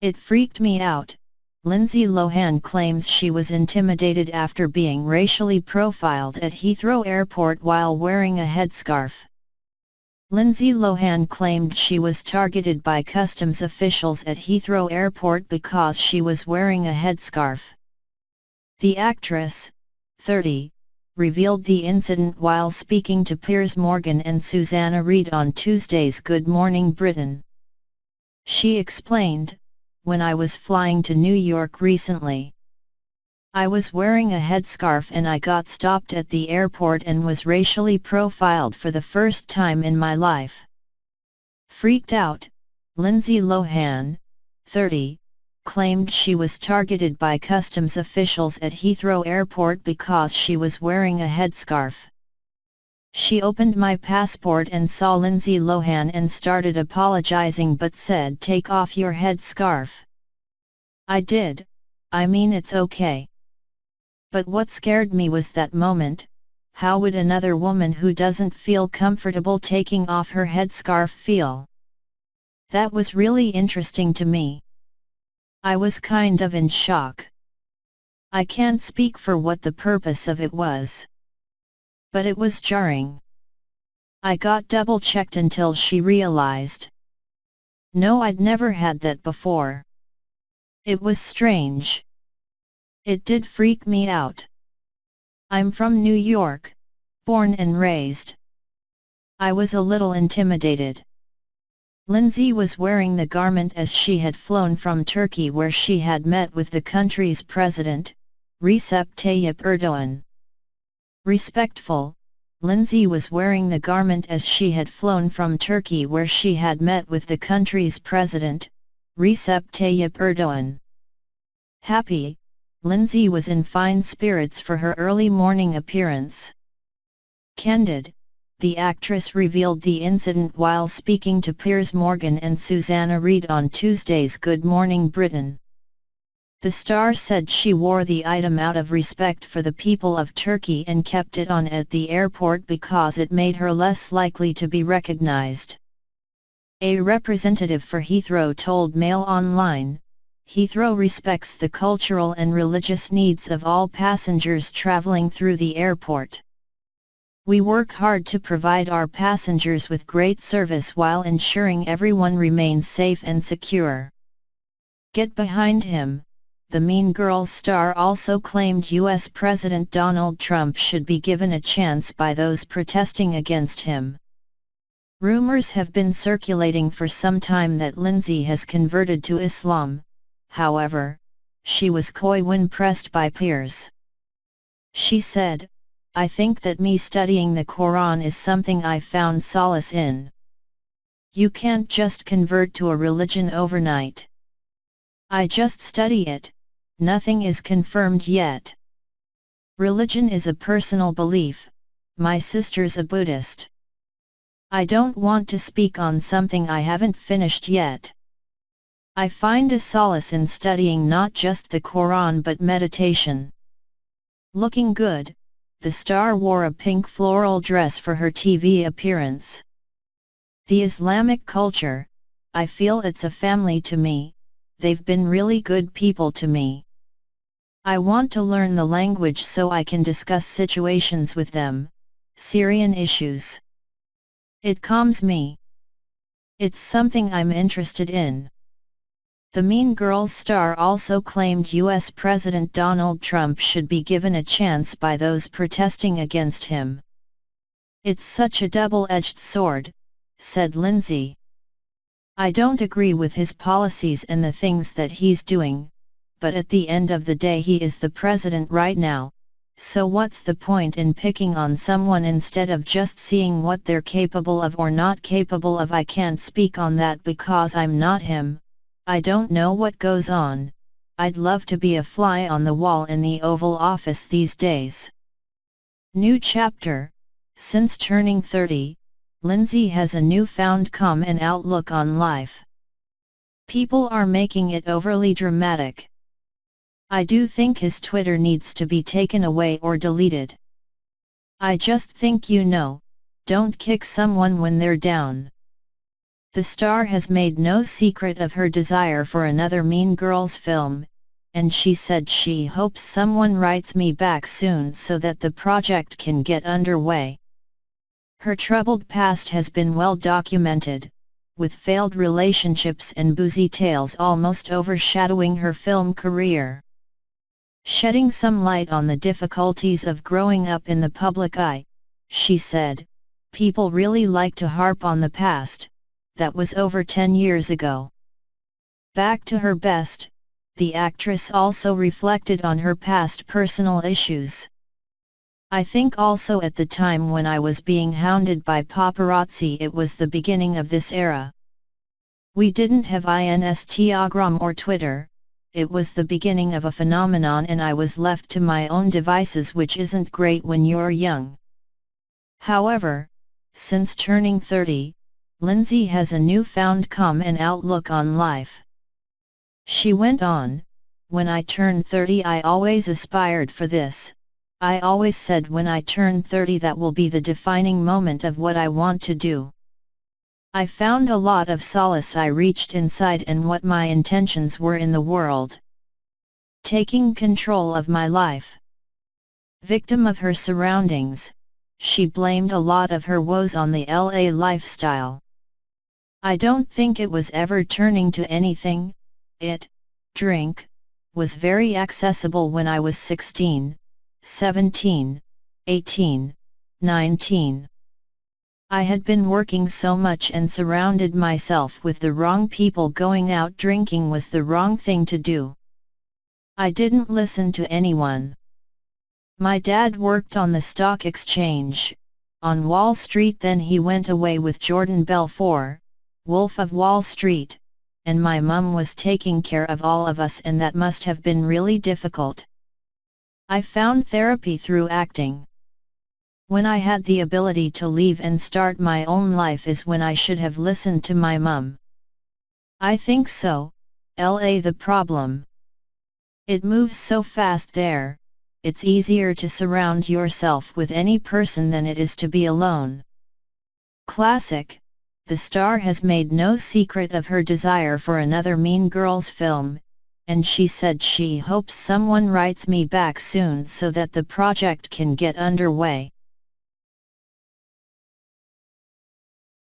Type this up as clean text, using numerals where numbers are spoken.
It freaked me out. Lindsay Lohan claims she was intimidated after being racially profiled at Heathrow Airport while wearing a headscarf. Lindsay Lohan claimed she was targeted by customs officials at Heathrow Airport because she was wearing a headscarf. The actress, 30, revealed the incident while speaking to Piers Morgan and Susanna Reid on Tuesday's Good Morning Britain. She explained, "When I was flying to New York recently, I was wearing a headscarf and I got stopped at the airport and was racially profiled for the first time in my life." Freaked out, Lindsay Lohan, 30, claimed she was targeted by customs officials at Heathrow Airport because she was wearing a headscarf. "She opened my passport and saw Lindsay Lohan and started apologizing but said, 'Take off your headscarf.' I did, I mean it's okay. But what scared me was that moment, how would another woman who doesn't feel comfortable taking off her headscarf feel? That was really interesting to me. I was kind of in shock. I can't speak for what the purpose of it was. But it was jarring. I got double-checked until she realized. No, I'd never had that before. It was strange. It did freak me out. I'm from New York, born and raised. I was a little intimidated." Lindsay was wearing the garment as she had flown from Turkey, where she had met with the country's president, Recep Tayyip Erdogan. Respectful, Lindsay was wearing the garment as she had flown from Turkey, where she had met with the country's president, Recep Tayyip Erdogan. Happy, Lindsay was in fine spirits for her early morning appearance. Candid, the actress revealed the incident while speaking to Piers Morgan and Susanna Reid on Tuesday's Good Morning Britain. The star said she wore the item out of respect for the people of Turkey and kept it on at the airport because it made her less likely to be recognized. A representative for Heathrow told Mail Online, "Heathrow respects the cultural and religious needs of all passengers traveling through the airport. We work hard to provide our passengers with great service while ensuring everyone remains safe and secure." Get behind him. The Mean Girls star also claimed U.S. President Donald Trump should be given a chance by those protesting against him. Rumors have been circulating for some time that Lindsay has converted to Islam. However, she was coy when pressed by Piers. She said, "I think that me studying the Quran is something I found solace in. You can't just convert to a religion overnight. I just study it, nothing is confirmed yet. Religion is a personal belief, my sister's a Buddhist. I don't want to speak on something I haven't finished yet. I find a solace in studying not just the Quran but meditation." Looking good, the star wore a pink floral dress for her TV appearance. "The Islamic culture, I feel it's a family to me, they've been really good people to me. I want to learn the language so I can discuss situations with them, Syrian issues. It calms me. It's something I'm interested in." The Mean Girls star also claimed U.S. President Donald Trump should be given a chance by those protesting against him. "It's such a double-edged sword," said Lindsay. "I don't agree with his policies and the things that he's doing, but at the end of the day he is the president right now, so what's the point in picking on someone instead of just seeing what they're capable of or not capable of? I can't speak on that because I'm not him. I don't know what goes on. I'd love to be a fly on the wall in the Oval Office these days." New chapter. Since turning 30, Lindsay has a newfound calm and outlook on life. "People are making it overly dramatic. I do think his Twitter needs to be taken away or deleted. I just think don't kick someone when they're down. The star has made no secret of her desire for another Mean Girls film, and she said she hopes someone writes me back soon so that the project can get underway. Her troubled past has been well documented, with failed relationships and boozy tales almost overshadowing her film career. Shedding some light on the difficulties of growing up in the public eye, she said, "People really like to harp on the past. That was over 10 years ago." Back to her best, the actress also reflected on her past personal issues. "I think also at the time when I was being hounded by paparazzi, it was the beginning of this era. We didn't have Instagram or Twitter, it was the beginning of a phenomenon and I was left to my own devices, which isn't great when you're young." However, since turning 30, Lindsay has a newfound calm and outlook on life. She went on, "When I turned 30 I always aspired for this. I always said when I turn 30 that will be the defining moment of what I want to do. I found a lot of solace. I reached inside and what my intentions were in the world. Taking control of my life." Victim of her surroundings, she blamed a lot of her woes on the LA lifestyle. "I don't think it was ever turning to anything. Drink, was very accessible when I was 16, 17, 18, 19. I had been working so much and surrounded myself with the wrong people. Going out drinking was the wrong thing to do. I didn't listen to anyone. My dad worked on the stock exchange, on Wall Street, then he went away with Jordan Belfort, Wolf of Wall Street, and my mum was taking care of all of us, and that must have been really difficult. I found therapy through acting. When I had the ability to leave and start my own life is when I should have listened to my mum. I think so. LA the problem. It moves so fast there, it's easier to surround yourself with any person than it is to be alone." Classic. The star has made no secret of her desire for another Mean Girls film, and she said she hopes someone writes me back soon so that the project can get underway.